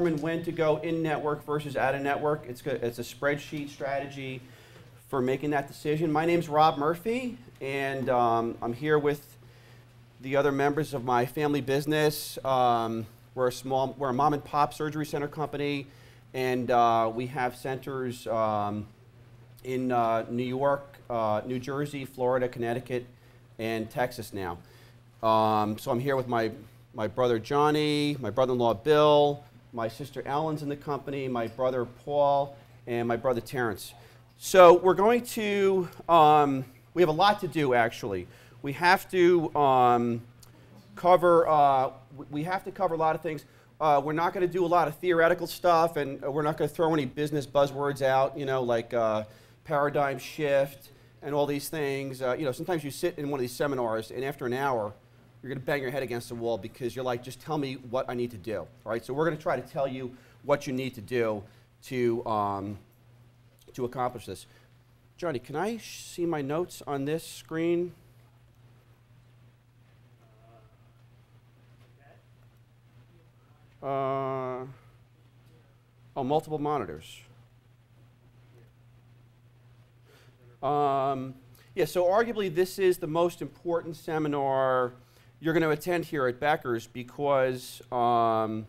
determine when to go in-network versus out-of-network. It's a spreadsheet strategy for making that decision. My name's Rob Murphy, and I'm here with the other members of my family business. We're a mom and pop surgery center company, and we have centers in New York, New Jersey, Florida, Connecticut, and Texas now. So I'm here with my brother Johnny, my brother-in-law Bill, my sister Ellen's in the company, my brother Paul, and my brother Terrence. So we're going to, we have a lot to do actually. We have to cover a lot of things. We're not going to do a lot of theoretical stuff, and we're not going to throw any business buzzwords out, you know, like paradigm shift and all these things. You know, sometimes you sit in one of these seminars, and after an hour, you're going to bang your head against the wall because you're like, just tell me what I need to do. All right, so we're going to try to tell you what you need to do to accomplish this. Johnny, can I see my notes on this screen? Oh, multiple monitors. Yeah, so arguably this is the most important seminar you're going to attend here at Becker's because, okay.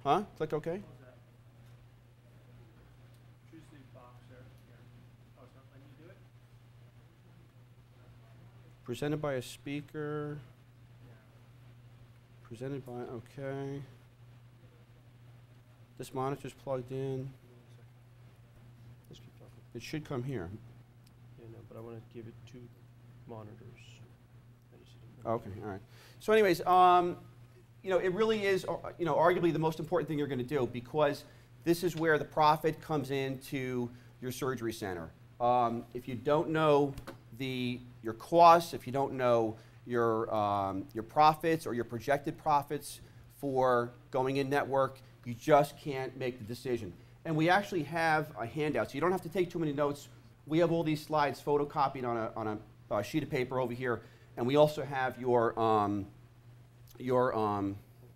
Huh? Click OK? Choose the box there. Oh, it's not letting you do it? Presented by a speaker. Presented by, okay. This monitor's plugged in. It should come here. Yeah, no, but I want to give it 2 monitors. Okay, all right. So anyways, you know, it really is, you know, arguably the most important thing you're going to do because this is where the profit comes into your surgery center. If you don't know your costs, if you don't know your profits or your projected profits for going in network, you just can't make the decision. And we actually have a handout, so you don't have to take too many notes. We have all these slides photocopied on a sheet of paper over here, and we also have your It won't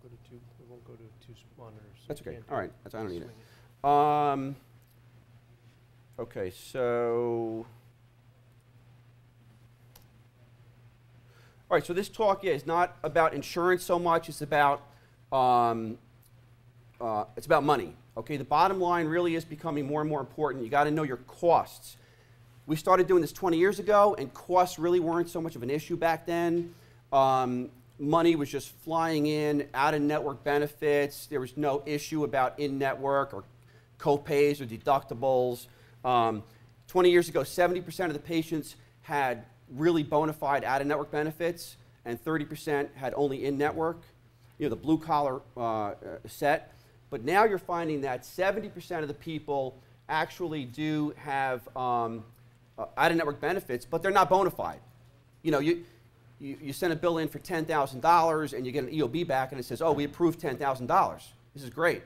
go to 2 monitors. That's okay. All right. I don't need it. Okay, so. All right, so this talk is not about insurance so much. It's about money. Okay, the bottom line really is becoming more and more important. You got to know your costs. We started doing this 20 years ago, and costs really weren't so much of an issue back then. Money was just flying in, out-of-network benefits. There was no issue about in-network or co-pays or deductibles. 20 years ago, 70% of the patients had really bona fide out-of-network benefits, and 30% had only in-network, you know, the blue-collar set. But now you're finding that 70% of the people actually do have out-of-network benefits, but they're not bona fide. You know, you send a bill in for $10,000 and you get an EOB back and it says, oh, we approved $10,000. This is great.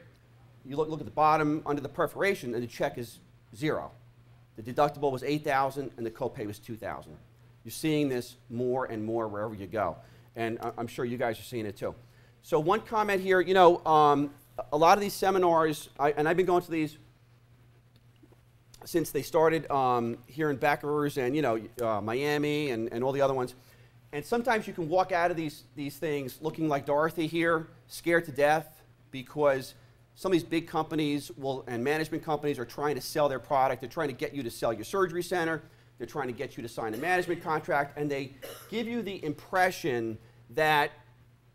You look at the bottom under the perforation and the check is 0. The deductible was $8,000 and the copay was $2,000. You're seeing this more and more wherever you go. And I'm sure you guys are seeing it too. So one comment here, you know, a lot of these seminars, and I've been going to these since they started here in Becker's and, you know, Miami and all the other ones. And sometimes you can walk out of these things looking like Dorothy here, scared to death because some of these big companies and management companies are trying to sell their product. They're trying to get you to sell your surgery center. They're trying to get you to sign a management contract. And they give you the impression that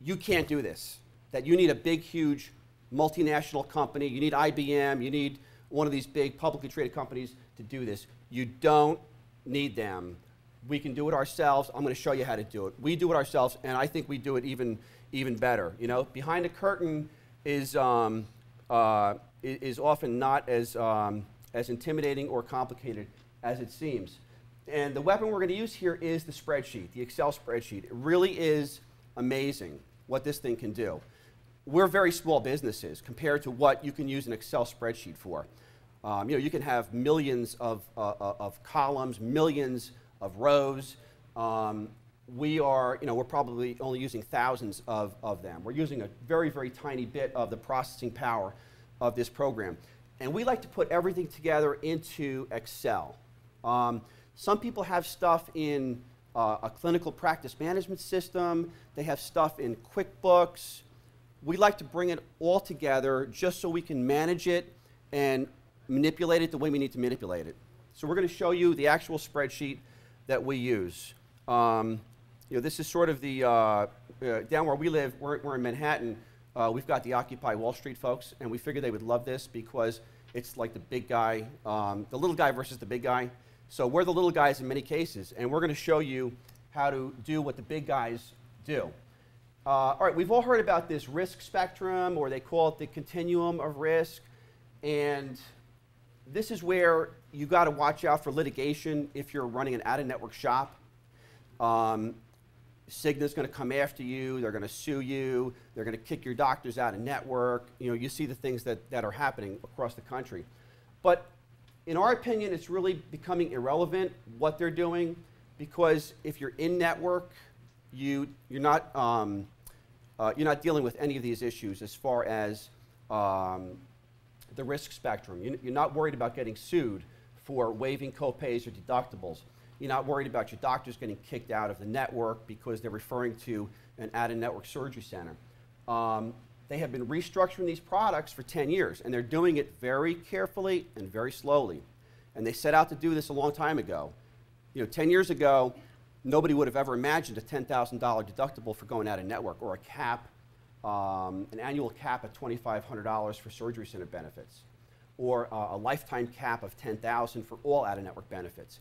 you can't do this, that you need a big, huge multinational company. You need IBM. You need one of these big publicly traded companies to do this. You don't need them. We can do it ourselves. I'm going to show you how to do it. We do it ourselves, and I think we do it even better. You know, behind the curtain is often not as intimidating or complicated as it seems. And the weapon we're going to use here is the spreadsheet, the Excel spreadsheet. It really is amazing what this thing can do. We're very small businesses compared to what you can use an Excel spreadsheet for. You know, you can have millions of columns, millions of rows. we're probably only using thousands of them. We're using a very, very tiny bit of the processing power of this program. And we like to put everything together into Excel. Some people have stuff in a clinical practice management system. They have stuff in QuickBooks. We like to bring it all together just so we can manage it and manipulate it the way we need to manipulate it. So we're going to show you the actual spreadsheet that we use. This is sort of the, down where we live, we're in Manhattan. We've got the Occupy Wall Street folks, and we figured they would love this because it's like the big guy, the little guy versus the big guy. So we're the little guys in many cases, and we're going to show you how to do what the big guys do. All right, we've all heard about this risk spectrum, or they call it the continuum of risk, and this is where you got to watch out for litigation if you're running an out-of-network shop. Cigna's going to come after you. They're going to sue you. They're going to kick your doctors out of network. You see the things that are happening across the country. But in our opinion, it's really becoming irrelevant what they're doing, because if you're in network, you're not dealing with any of these issues as far as the risk spectrum. You're not worried about getting sued for waiving copays or deductibles. You're not worried about your doctors getting kicked out of the network because they're referring to an out-of-network surgery center. They have been restructuring these products for 10 years, and they're doing it very carefully and very slowly. And they set out to do this a long time ago. 10 years ago, nobody would have ever imagined a $10,000 deductible for going out of network, or a cap, an annual cap at $2,500 for surgery center benefits, or a lifetime cap of $10,000 for all out-of-network benefits.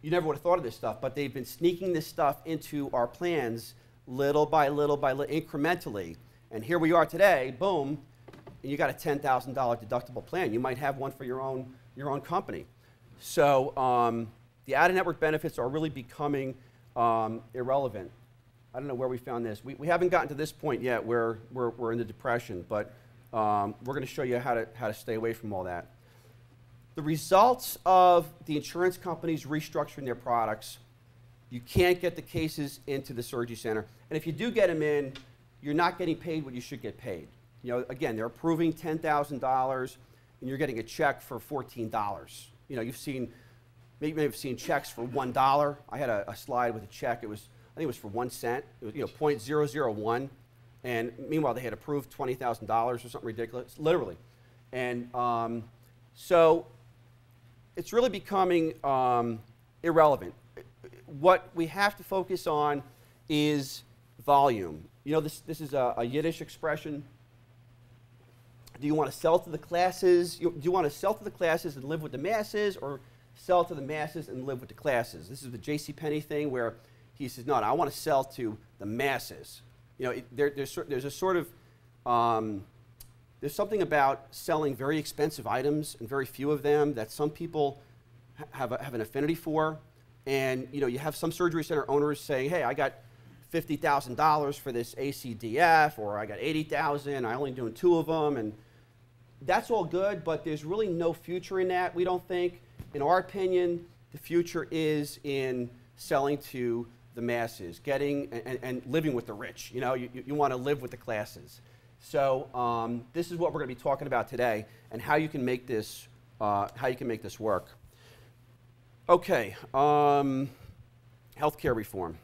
You never would have thought of this stuff, but they've been sneaking this stuff into our plans little by little, incrementally. And here we are today, boom, and you got a $10,000 deductible plan. You might have one for your own company. So the out-of-network benefits are really becoming irrelevant. I don't know where we found this. We haven't gotten to this point yet where we're in the depression, but we're going to show you how to stay away from all that. The results of the insurance companies restructuring their products, you can't get the cases into the surgery center. And if you do get them in, you're not getting paid what you should get paid. Again, they're approving $10,000, and you're getting a check for $14. You've seen, maybe you've seen checks for $1. I had a slide with a check. I think it was for 1 cent. It was, 0.001. And meanwhile, they had approved $20,000 or something ridiculous, literally. And so it's really becoming irrelevant. What we have to focus on is volume. This is a Yiddish expression. Do you want to sell to the classes? Do you want to sell to the classes and live with the masses, or sell to the masses and live with the classes? This is the JCPenney thing where he says, no, I want to sell to the masses. There's a sort of, there's something about selling very expensive items and very few of them that some people have an affinity for. And you have some surgery center owners saying, hey, I got $50,000 for this ACDF, or I got $80,000, I'm only doing 2 of them. And that's all good, but there's really no future in that, we don't think. In our opinion, the future is in selling to the masses, getting and living with the rich. You want to live with the classes. So this is what we're going to be talking about today, and how you can make this work. Okay, healthcare reform.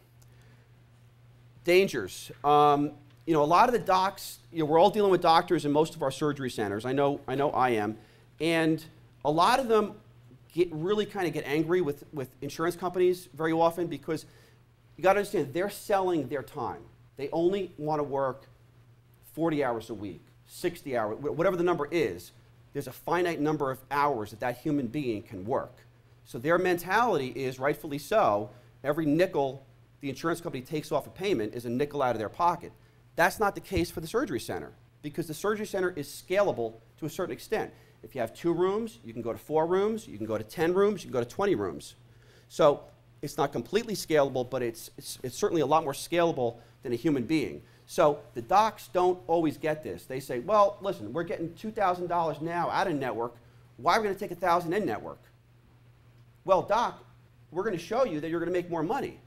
Dangers. A lot of the docs, we're all dealing with doctors in most of our surgery centers. I know I am, and a lot of them really get angry with insurance companies very often, because you got to understand, they're selling their time. They only want to work 40 hours a week, 60 hours, whatever the number is. There's a finite number of hours that human being can work. So their mentality is, rightfully so, every nickel the insurance company takes off a payment is a nickel out of their pocket. That's not the case for the surgery center, because the surgery center is scalable to a certain extent. If you have 2 rooms, you can go to 4 rooms, you can go to 10 rooms, you can go to 20 rooms. So it's not completely scalable, but it's certainly a lot more scalable than a human being. So the docs don't always get this. They say, well, listen, we're getting $2,000 now out of network. Why are we going to take $1,000 in network? Well, doc, we're going to show you that you're going to make more money.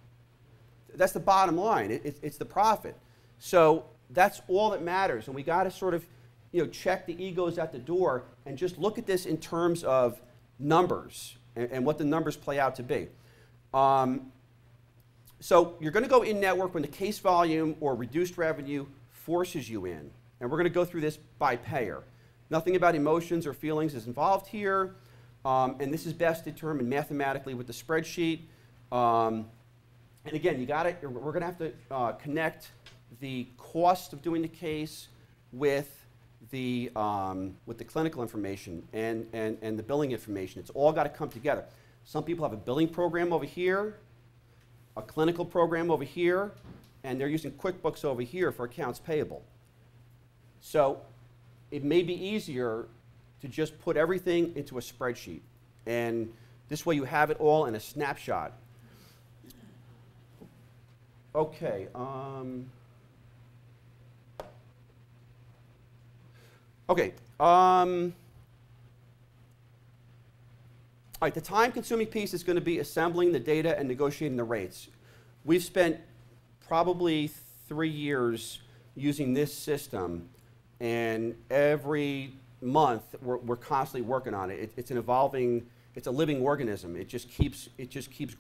that's the bottom line. It's the profit. So that's all that matters. And we got to sort of, check the egos at the door and just look at this in terms of numbers and what the numbers play out to be. So you're going to go in network when the case volume or reduced revenue forces you in. And we're going to go through this by payer. Nothing about emotions or feelings is involved here. And this is best determined mathematically with the spreadsheet. And again, we're going to have to connect the cost of doing the case with the clinical information and the billing information. It's all got to come together. Some people have a billing program over here, a clinical program over here, and they're using QuickBooks over here for accounts payable. So it may be easier to just put everything into a spreadsheet. And this way you have it all in a snapshot. Okay. Okay. All right, the time-consuming piece is going to be assembling the data and negotiating the rates. We've spent probably 3 years using this system, and every month we're constantly working on it. It's an evolving, it's a living organism. It just keeps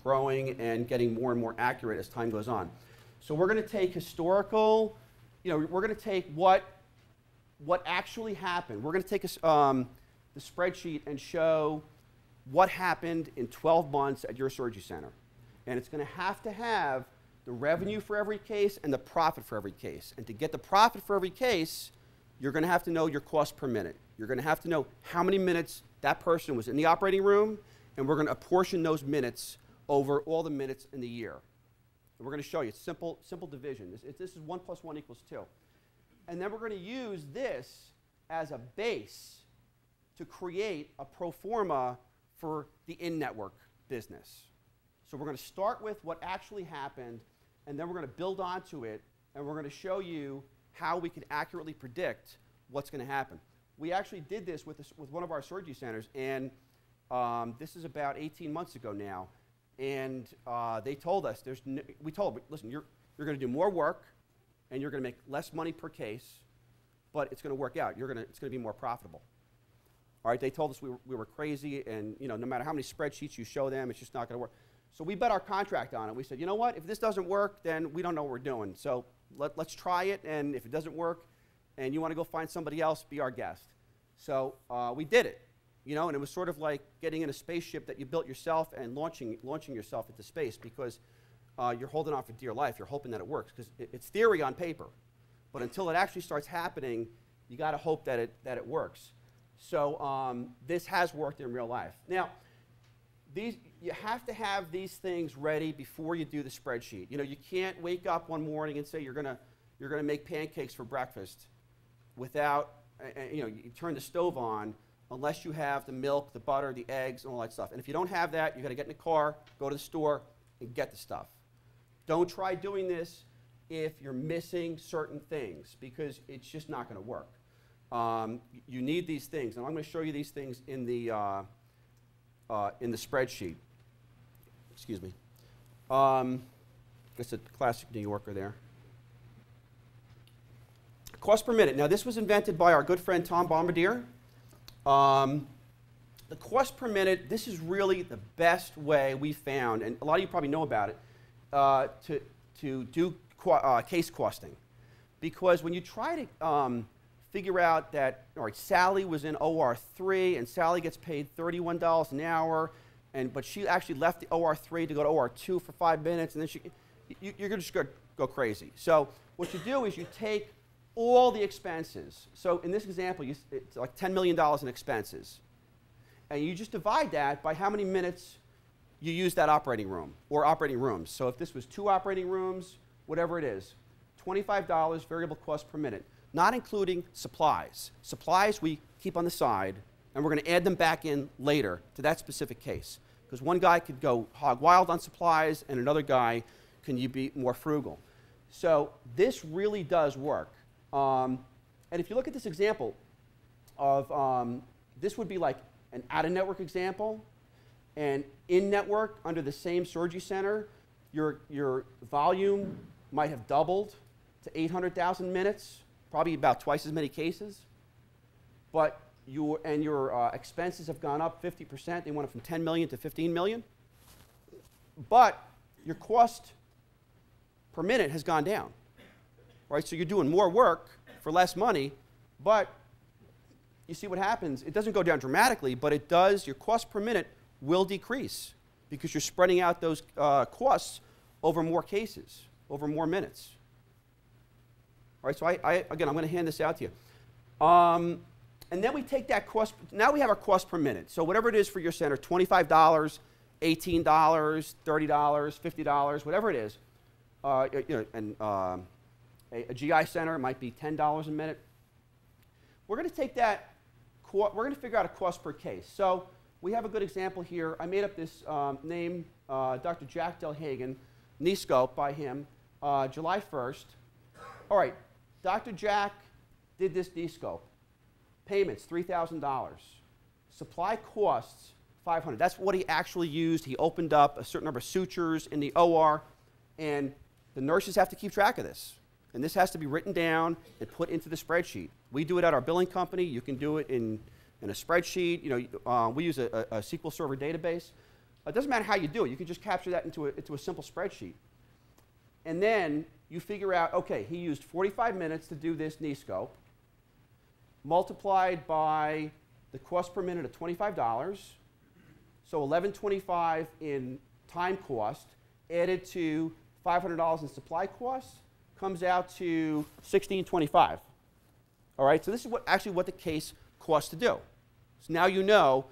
growing and getting more and more accurate as time goes on. So we're going to take historical, we're going to take what actually happened. We're going to take the spreadsheet and show what happened in 12 months at your surgery center. And it's going to have the revenue for every case and the profit for every case. And to get the profit for every case, you're going to have to know your cost per minute. You're going to have to know how many minutes that person was in the operating room, and we're going to apportion those minutes over all the minutes in the year. And we're going to show you simple division. This is 1 + 1 = 2. And then we're going to use this as a base to create a pro forma for the in-network business. So we're going to start with what actually happened, and then we're going to build onto it, and we're going to show you how we can accurately predict what's going to happen. We actually did this with one of our surgery centers, and this is about 18 months ago now. And they told us, we told them, listen, you're going to do more work, and you're going to make less money per case, but it's going to work out. It's going to be more profitable. All right, they told us we were crazy, and no matter how many spreadsheets you show them, it's just not going to work. So we bet our contract on it. We said, you know what? If this doesn't work, then we don't know what we're doing. So let's try it, and if it doesn't work, and you want to go find somebody else, be our guest. So we did it, and it was sort of like getting in a spaceship that you built yourself and launching yourself into space, because you're holding on for dear life. You're hoping that it works, because it's theory on paper. But until it actually starts happening, you got to hope that it works. So this has worked in real life. Now, you have to have these things ready before you do the spreadsheet. You can't wake up one morning and say you're gonna make pancakes for breakfast without you turn the stove on unless you have the milk, the butter, the eggs, and all that stuff. And if you don't have that, you got to get in the car, go to the store, and get the stuff. Don't try doing this if you're missing certain things, because it's just not going to work. You need these things, and I'm going to show you these things in the spreadsheet. Excuse me. It's a classic New Yorker there. Cost per minute. Now, this was invented by our good friend Tom Bombardier. The cost per minute, this is really the best way we found, and a lot of you probably know about it, to do case costing. Because when you try to figure out that, all right, Sally was in OR 3, and Sally gets paid $31 an hour, but she actually left the OR 3 to go to OR 2 for 5 minutes, and then you're just going to go crazy. So what you do is you take all the expenses. So in this example, it's like $10 million in expenses. And you just divide that by how many minutes you use that operating room or operating rooms. So if this was 2 operating rooms, whatever it is, $25 variable cost per minute, not including supplies. Supplies we keep on the side, and we're going to add them back in later to that specific case. Because one guy could go hog wild on supplies, and another guy can be more frugal. So this really does work. And if you look at this example of, this would be like an out-of-network example, and in-network under the same surgery center, your volume might have doubled to 800,000 minutes, probably about twice as many cases, but your expenses have gone up 50%. They went up from 10 million to 15 million, but your cost per minute has gone down, right? So you're doing more work for less money, but you see what happens. It doesn't go down dramatically, but it does. Your cost per minute will decrease because you're spreading out those costs over more cases, over more minutes. All right, so again, I'm going to hand this out to you. And then we take that cost. Now we have our cost per minute. So whatever it is for your center, $25, $18, $30, $50, whatever it is. A GI center might be $10 a minute. We're going to take that. We're going to figure out a cost per case. So we have a good example here. I made up this name, Dr. Jack Delhagen, knee scope by him, July 1st. All right, Dr. Jack did this knee scope. Payments, $3,000. Supply costs, $500. That's what he actually used. He opened up a certain number of sutures in the OR, and the nurses have to keep track of this. And this has to be written down and put into the spreadsheet. We do it at our billing company. You can do it in a spreadsheet. You know, we use a SQL Server database. It doesn't matter how you do it. You can just capture that into a simple spreadsheet. And then you figure out, okay, he used 45 minutes to do this knee scope, multiplied by the cost per minute of $25, so $11.25 in time cost, added to $500 in supply costs, comes out to $16.25. All right, so this is what the case costs to do. So now you know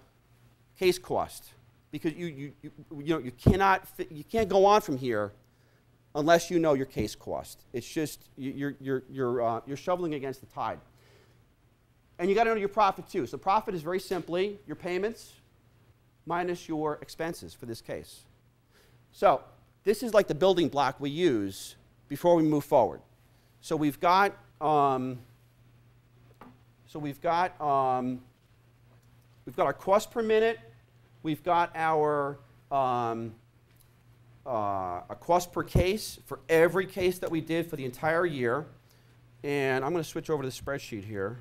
case cost, because you can't go on from here unless you know your case cost. It's just you're shoveling against the tide. And you got to know your profit too. So profit is very simply your payments minus your expenses for this case. So this is like the building block we use before we move forward. So we've got our cost per minute. We've got our a cost per case for every case that we did for the entire year. And I'm going to switch over to the spreadsheet here.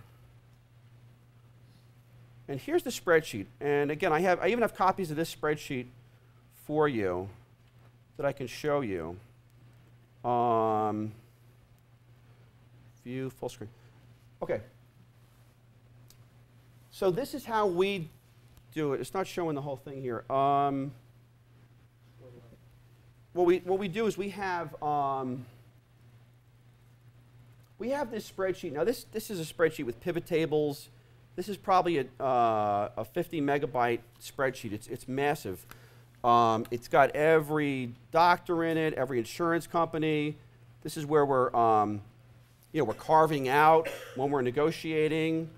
And here's the spreadsheet. And again, I even have copies of this spreadsheet for you that I can show you. View full screen. Okay. So this is how we do it. It's not showing the whole thing here. What we do is we have this spreadsheet. Now this is a spreadsheet with pivot tables. This is probably a 50 megabyte spreadsheet. It's massive. It's got every doctor in it, every insurance company. This is where we're carving out when we're negotiating.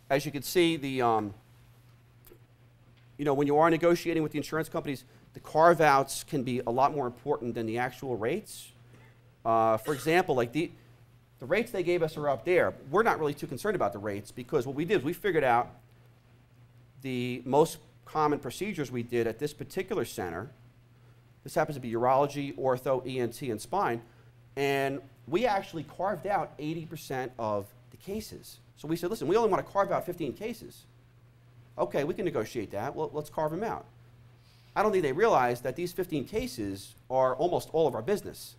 As you can see, when you are negotiating with the insurance companies, the carve-outs can be a lot more important than the actual rates. For example, like the rates they gave us are up there. We're not really too concerned about the rates because what we did is we figured out the most common procedures we did at this particular center. This happens to be urology, ortho, ENT, and spine. And we actually carved out 80% of the cases. So we said, listen, we only want to carve out 15 cases. Okay, we can negotiate that. Well, let's carve them out. I don't think they realize that these 15 cases are almost all of our business.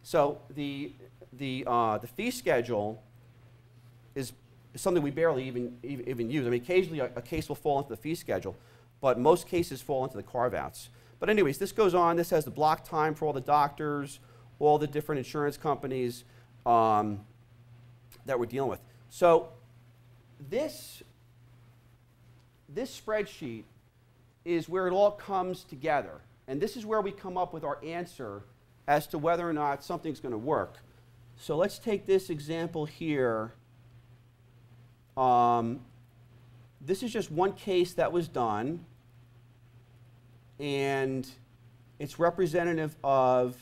So the fee schedule is something we barely even use. I mean, occasionally a case will fall into the fee schedule, but most cases fall into the carve-outs. But anyways, this goes on. This has the block time for all the doctors, all the different insurance companies that we're dealing with. So this spreadsheet is where it all comes together. And this is where we come up with our answer as to whether or not something's going to work. So let's take this example here. This is just one case that was done. And it's representative of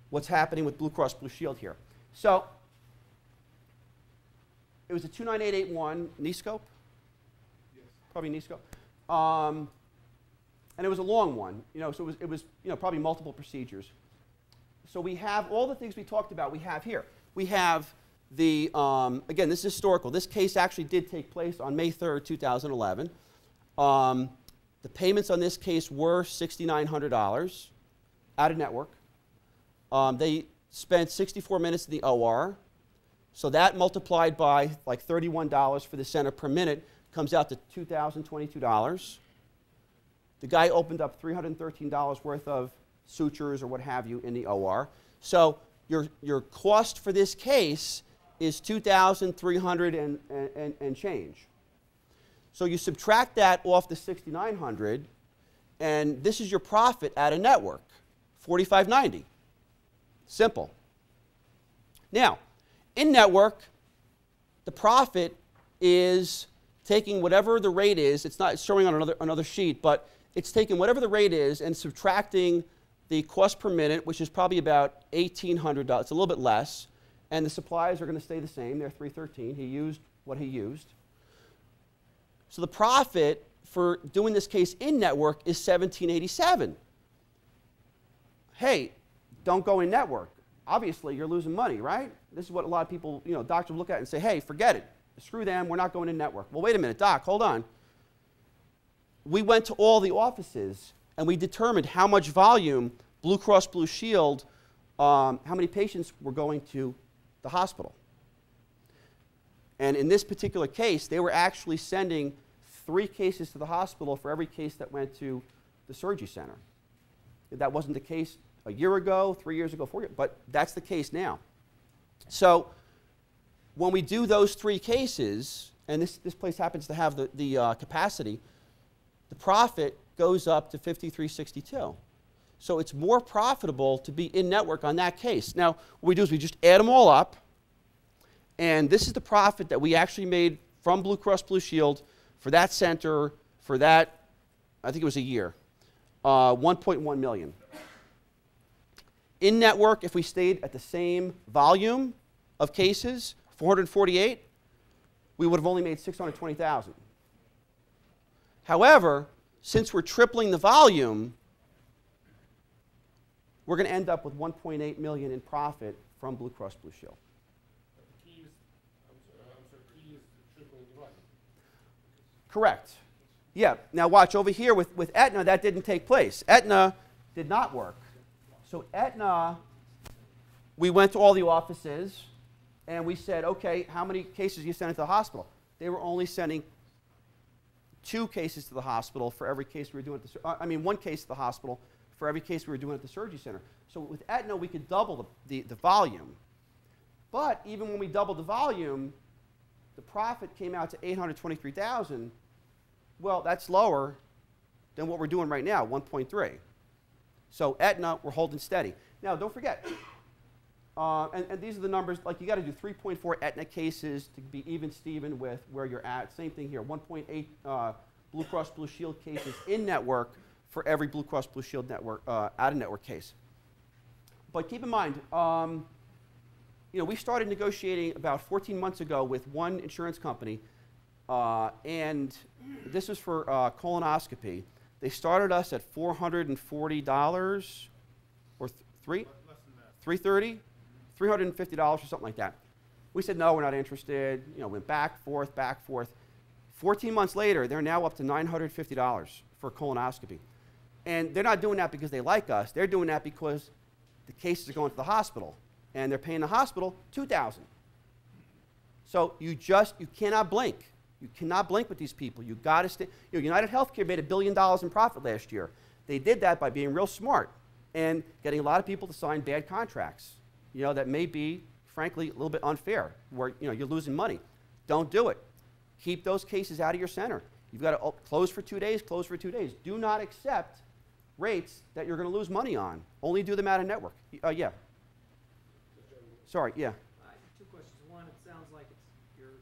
what's happening with Blue Cross Blue Shield here. So it was a 29881 knee scope? Yes. Probably knee scope. And it was a long one, so it was probably multiple procedures. So we have all the things we talked about we have here. We have the, again, this is historical. This case actually did take place on May 3rd, 2011. The payments on this case were $6,900 out of network. They spent 64 minutes in the OR. So that multiplied by like $31 for the center per minute comes out to $2,022. The guy opened up $313 worth of sutures or what have you in the OR. So your cost for this case is $2,300 and change. So you subtract that off the $6,900, and this is your profit out of network, $4,590. Simple. Now, in network, the profit is taking whatever the rate is. It's not showing on another sheet, but it's taking whatever the rate is and subtracting the cost per minute, which is probably about $1,800. It's a little bit less. And the supplies are going to stay the same. They're $313. He used what he used. So the profit for doing this case in network is $1,787. Hey, don't go in network. Obviously, you're losing money, right? This is what a lot of people, doctors look at and say, hey, forget it. Screw them. We're not going in network. Well, wait a minute, doc, hold on. We went to all the offices, and we determined how much volume Blue Cross Blue Shield, how many patients were going to the hospital. And in this particular case, they were actually sending 3 cases to the hospital for every case that went to the surgery center. That wasn't the case a year ago, 3 years ago, 4 years, but that's the case now. So when we do those 3 cases, and this place happens to have the capacity, the profit goes up to $5,362. So it's more profitable to be in network on that case. Now, what we do is we just add them all up, and this is the profit that we actually made from Blue Cross Blue Shield for that center, for that, I think it was a year, $1.1 million. In network, if we stayed at the same volume of cases, 448, we would have only made $620,000. However, since we're tripling the volume, we're going to end up with $1.8 million in profit from Blue Cross Blue Shield. The key is, the key is tripling the volume. Correct. Yeah. Now watch over here with Aetna, that didn't take place. Aetna did not work. So Aetna, we went to all the offices and we said, okay, how many cases are you sending to the hospital? They were only sending 2 cases to the hospital for every case we were doing at the, 1 case to the hospital for every case we were doing at the surgery center. So with Aetna, we could double the volume. But even when we doubled the volume, the profit came out to $823,000. Well, that's lower than what we're doing right now, 1.3. So Aetna, we're holding steady. Now, don't forget, and these are the numbers, like you got to do 3.4 Aetna cases to be even Steven with where you're at. Same thing here, 1.8 Blue Cross Blue Shield cases in network for every Blue Cross Blue Shield network, out-of-network case. But keep in mind, we started negotiating about 14 months ago with one insurance company, and this was for colonoscopy. They started us at $440 or $330, $350 or something like that. We said, no, we're not interested. Went back, forth, back, forth. 14 months later, they're now up to $950 for colonoscopy. And they're not doing that because they like us. They're doing that because the cases are going to the hospital, and they're paying the hospital $2,000. So you cannot blink. You cannot blink with these people. You got to stay. United Healthcare made $1 billion in profit last year. They did that by being real smart and getting a lot of people to sign bad contracts. That may be, frankly, a little bit unfair, where you're losing money. Don't do it. Keep those cases out of your center. You've got to close for 2 days, close for 2 days. Do not accept rates that you're going to lose money on. Only do them out of network. Yeah. Sorry, yeah. 2 questions. One, it sounds like you're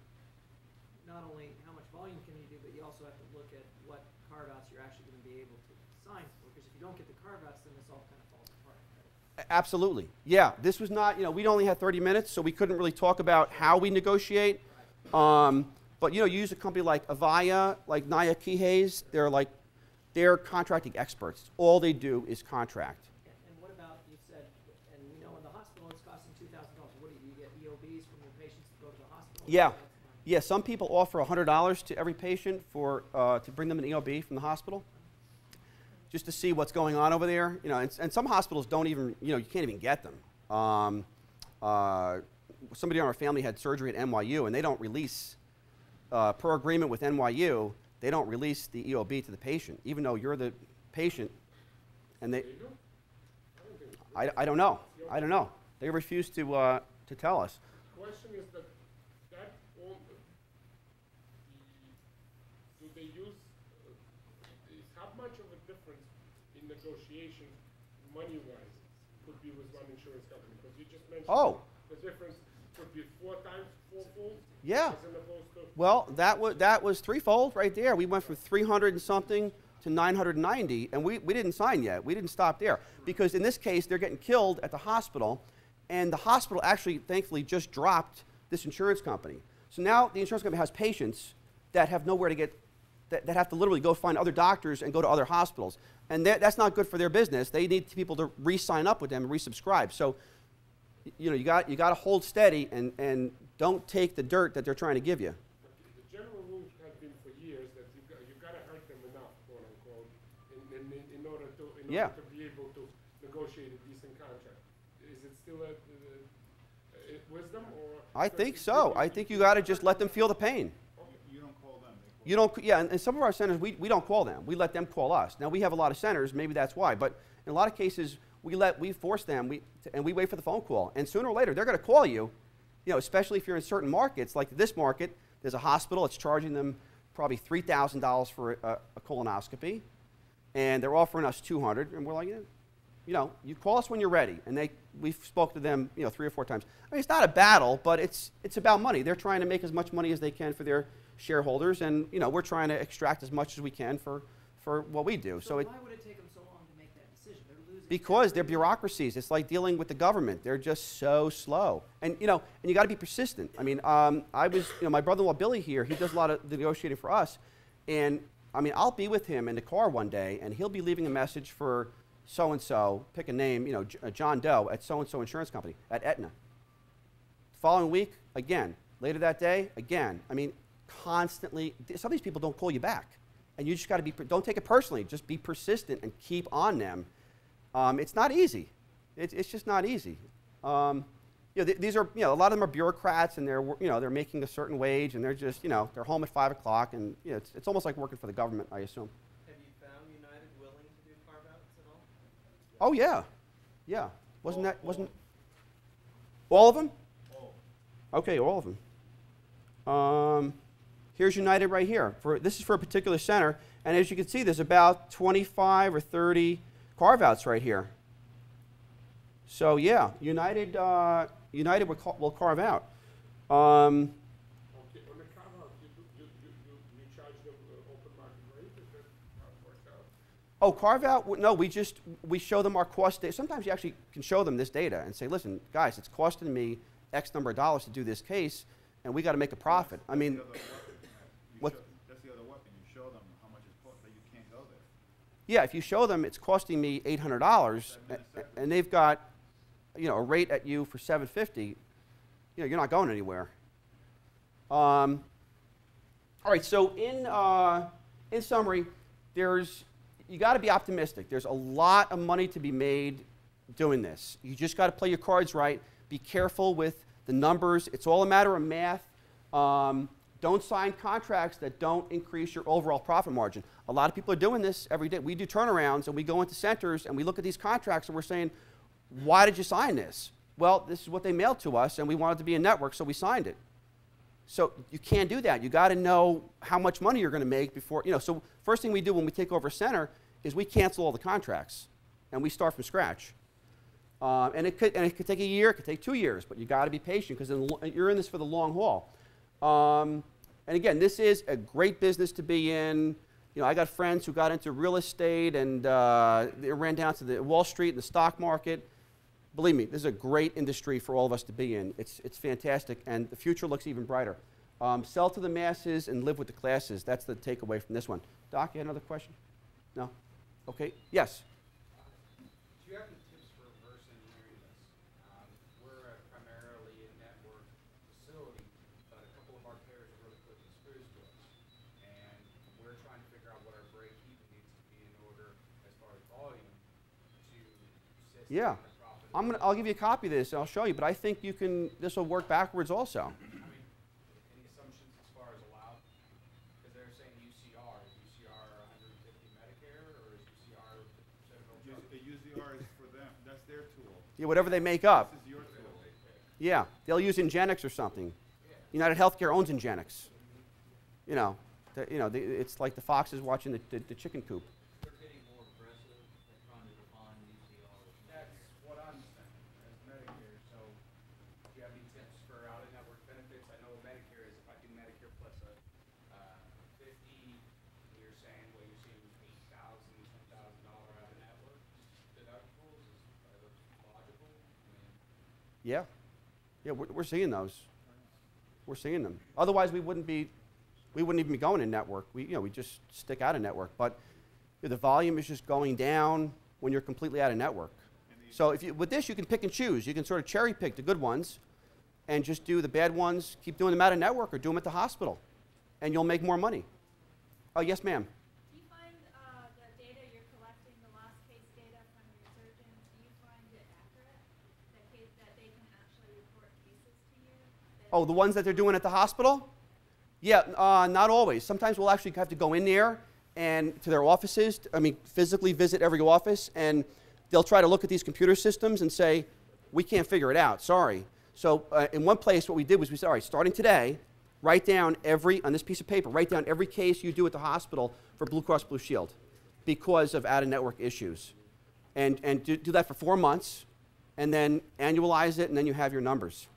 not only how much volume can you do, but you also have to look at what carve-outs you're actually going to be able to sign for. Because if you don't get the carve-outs, then this all kind of falls apart. Right? Absolutely. Yeah. This was not, we only had 30 minutes, so we couldn't really talk about how we negotiate. But you use a company like Avaya, like Naya Kihei's. They're like They're contracting experts. All they do is contract. And what about, you said, and we know in the hospital it's costing $2,000. What do you get EOBs from your patients to go to the hospital? Yeah. Yeah, some people offer $100 to every patient for, to bring them an EOB from the hospital, just to see what's going on over there. You know, and some hospitals don't even, you know, you can't even get them. Somebody in our family had surgery at NYU, and they don't release, per agreement with NYU, they don't release the EOB to the patient, even though you're the patient. And they, I don't know. I don't know. They refuse to tell us. The question is that all, do they use, is how much of a difference in negotiation, money-wise, could be with one insurance company? Because you just mentioned the difference could be 4 times, fourfold? Yeah. As opposed to Well, that was threefold right there. We went from 300 and something to 990, and we didn't sign yet. We didn't stop there. Because in this case, they're getting killed at the hospital, and the hospital actually, thankfully, just dropped this insurance company. So now the insurance company has patients that have nowhere to get, that have to literally go find other doctors and go to other hospitals. And that's not good for their business. They need people to re-sign up with them and resubscribe. So, you know, you got to hold steady and don't take the dirt that they're trying to give you. the general rules have been for years that you've got to hurt them enough, quote unquote, in order to be able to negotiate a decent contract. Is it still wisdom or? I think so. I think you got to just let them feel the pain. You don't call them. They call You don't, yeah, and some of our centers, we don't call them. We let them call us. Now, we have a lot of centers, maybe that's why, but in a lot of cases, we force them, and we wait for the phone call. And sooner or later, they're going to call you, you know, especially if you're in certain markets. Like this market, there's a hospital, it's charging them probably $3,000 for a colonoscopy, and they're offering us $200, and we're like, you know, you call us when you're ready. And we've spoke to them, you know, 3 or 4 times. I mean, it's not a battle, but it's about money. They're trying to make as much money as they can for their shareholders, and, you know, we're trying to extract as much as we can for what we do. So why would it take them so long to make that decision? They're losing. Because they're bureaucracies. It's like dealing with the government. They're just so slow. And, you know, and you got to be persistent. I mean, my brother-in-law Billy here, he does a lot of negotiating for us. And, I mean, I'll be with him in the car one day, and he'll be leaving a message for so-and-so, pick a name, you know, John Doe at so-and-so insurance company, at Aetna. Following week, again. Later that day, again. I mean, constantly. Some of these people don't call you back. And you just got to be, don't take it personally. Just be persistent and keep on them. It's not easy. It's just not easy. You know, these are, you know, a lot of them are bureaucrats, and they're making a certain wage, and they're just, you know, they're home at 5 o'clock, and, you know, it's almost like working for the government, I assume. Have you found United willing to do carve-outs at all? Oh yeah, yeah. Wasn't all of them? All. Okay, all of them. Here's United right here. This is for a particular center, and as you can see, there's about 25 or 30 carve-outs right here. So yeah, United will carve out. Okay, on the carve-out, you charge them open market rate? Is that how it works out? Oh, carve-out? No, we show them our cost data. Sometimes you actually can show them this data and say, listen, guys, it's costing me X number of dollars to do this case, and we got to make a profit. I mean, That's the other weapon. You show them how much it costs, that you can't go there. yeah, if you show them it's costing me $800, and they've got, you know, a rate at you for $750, you know, you're not going anywhere. All right, so in summary, you got to be optimistic. There's a lot of money to be made doing this. You just got to play your cards right. Be careful with the numbers. It's all a matter of math. Don't sign contracts that don't increase your overall profit margin. A lot of people are doing this every day. We do turnarounds, and we go into centers, and we look at these contracts, and we're saying, why did you sign this? Well, this is what they mailed to us, and we wanted to be a network, so we signed it. So you can't do that. You got to know how much money you're going to make before, you know. So first thing we do when we take over a center is we cancel all the contracts, and we start from scratch. And it could take a year, it could take 2 years, but you got to be patient because you're in this for the long haul. And again, this is a great business to be in. You know, I got friends who got into real estate, and they ran down to the Wall Street and the stock market. Believe me, this is a great industry for all of us to be in. It's fantastic, and the future looks even brighter. Sell to the masses and live with the classes. That's the takeaway from this one. Doc, you had another question? No? Okay, yes. Do you have any tips for reverse engineering this? We're primarily a network facility, but a couple of our carriers are really putting the screws to us. And we're trying to figure out what our break even needs to be in order, as far as volume, to sustain Yeah. the profitability. I'll give you a copy of this and I'll show you, but I think this will work backwards also. Any assumptions as far as allowed? Because they're saying UCR. Is UCR 150 Medicare, or is UCR 50% of all The UZR is for them, that's their tool. Yeah, whatever they make up. This is your tool. Yeah, they'll use Ingenix or something. United Healthcare owns Ingenix. You know, it's like the foxes watching the chicken coop. They're getting more aggressive at trying to define UCRs. That's what I'm saying as Medicare. So, do you have any tips for out-of-network benefits? I know Medicare is if I do Medicare plus a 50, you're saying what you're seeing $8,000, $10,000 out-of-network deductibles. Are those logical? I mean, Yeah, we're seeing those. We're seeing them. Otherwise, we wouldn't even be going in network. We just stick out of network. But the volume is just going down when you're completely out of network. So with this, you can pick and choose. You can sort of cherry pick the good ones, and just do the bad ones. Keep doing them out of network, or do them at the hospital, and you'll make more money. Oh, yes, ma'am. Do you find the data you're collecting, the last case data from your surgeons, do you find it accurate? That they can actually report cases to you? Oh, the ones that they're doing at the hospital? Yeah, not always. Sometimes we'll actually have to go in there and to their offices, physically visit every office, and they'll try to look at these computer systems and say, we can't figure it out, sorry. So in one place, what we did was we said, all right, starting today, write down on this piece of paper, write down every case you do at the hospital for Blue Cross Blue Shield because of out-of-network issues. And do that for 4 months, and then annualize it, and then you have your numbers.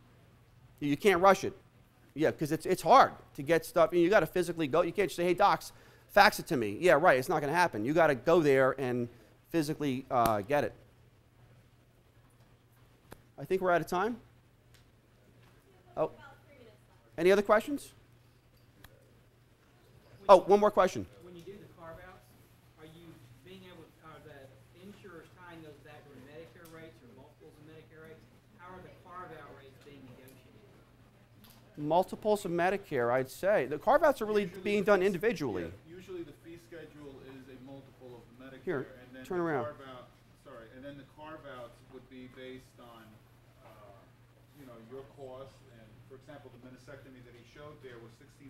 You can't rush it. Yeah, because it's hard to get stuff. You got to physically go. You can't just say, hey, docs, fax it to me. Yeah, right, it's not going to happen. You got to go there and physically get it. I think we're out of time. Oh, any other questions? Oh, one more question. When you do the carve-outs, are you are the insurers tying those back to Medicare rates or multiples of Medicare rates? How are the carve-out rates being negotiated? Multiples of Medicare, I'd say. The carve-outs are really being done individually. Yeah, usually the fee schedule is a multiple of the Here, Medicare. And then turn the around. and then the carve-outs would be based on, your cost. And for example, the meniscectomy that he showed there was $1,650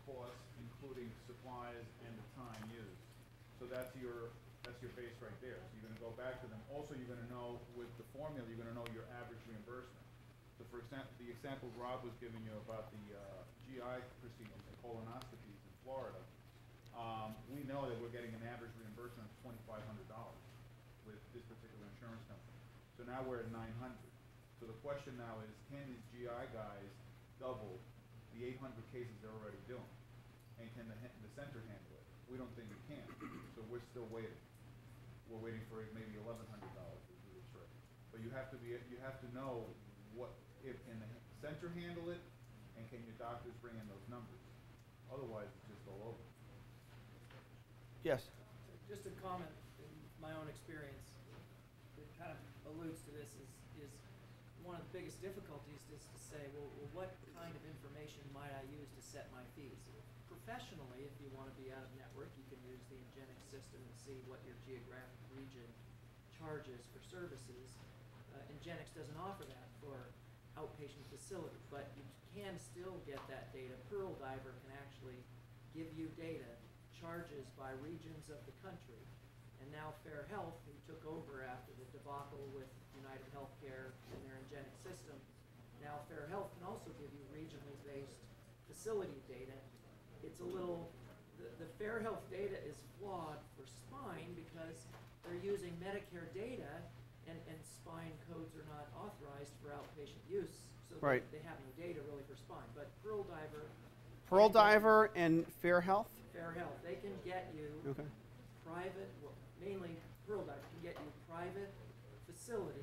cost, including supplies and the time used. So that's your base right there. So you're going to go back to them. Also, you're going to know with the formula, you're going to know your average reimbursement. So for example, the example Rob was giving you about the GI procedures, the colonoscopies in Florida, we know that we're getting an average reimbursement of $2,500 with this particular insurance company. So now we're at $900. So the question now is, can these GI guys double the 800 cases they're already doing? And can the center handle it? We don't think it can. So we're still waiting. We're waiting for maybe $1,100 to do the trick. But you have to know if can the center handle it, and can your doctors bring in those numbers? Otherwise, it's just all over. Yes. Just a comment in my own experience that kind of alludes to this is one of the biggest difficulties is to say, well, what kind of information might I use to set my fees? Professionally, if you want to be out of network, you can use the Ingenix system and see what your geographic region charges for services. Ingenix doesn't offer that for outpatient facility, but you can still get that data. Pearl Diver can actually give you data, charges by regions of the country. And now Fair Health, who took over after the debacle with United Healthcare and their Ingenix system, now Fair Health can also give you regionally based facility data. It's a little, the Fair Health data is flawed for spine because they're using Medicare data and spine codes are not authorized for outpatient use. So Right. they have no data really for spine. But Pearl Diver and Fair Health? Fair Health, they can get you Okay. private, well, mainly Pearl Diver can get you private facility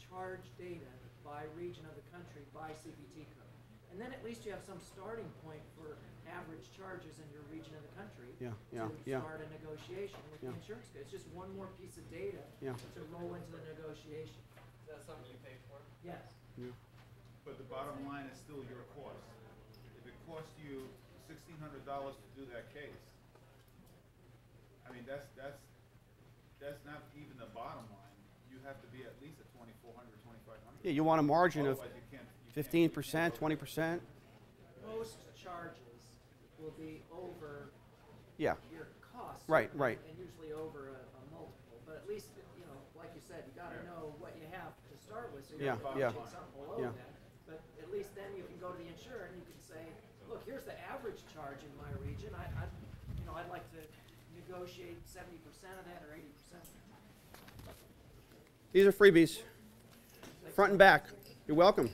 charge data by region of the country by CPT code. And then at least you have some starting point for average charges in your region of the country. Yeah, To start a negotiation with the Yeah. insurance company. It's just one more piece of data Yeah. to roll into the negotiation. Is that something you pay for? Yes. But the bottom line is still your cost. If it costs you $1,600 to do that case, I mean, that's not even the bottom line. You have to be at least at 2,400, 2,500. Yeah, you want a margin of Otherwise, you can't 15%, 20%. Most charges will be over Yeah, your costs. Right, right. And usually over a multiple, but at least, you know, like you said, you gotta know what you have to start with, so you're Yeah, not yeah. budgeting something below Yeah. that. But at least then you can go to the insurer and you can say, look, here's the average charge in my region, I'd like to negotiate 70% of that or 80%. These are freebies, front and back. You're welcome.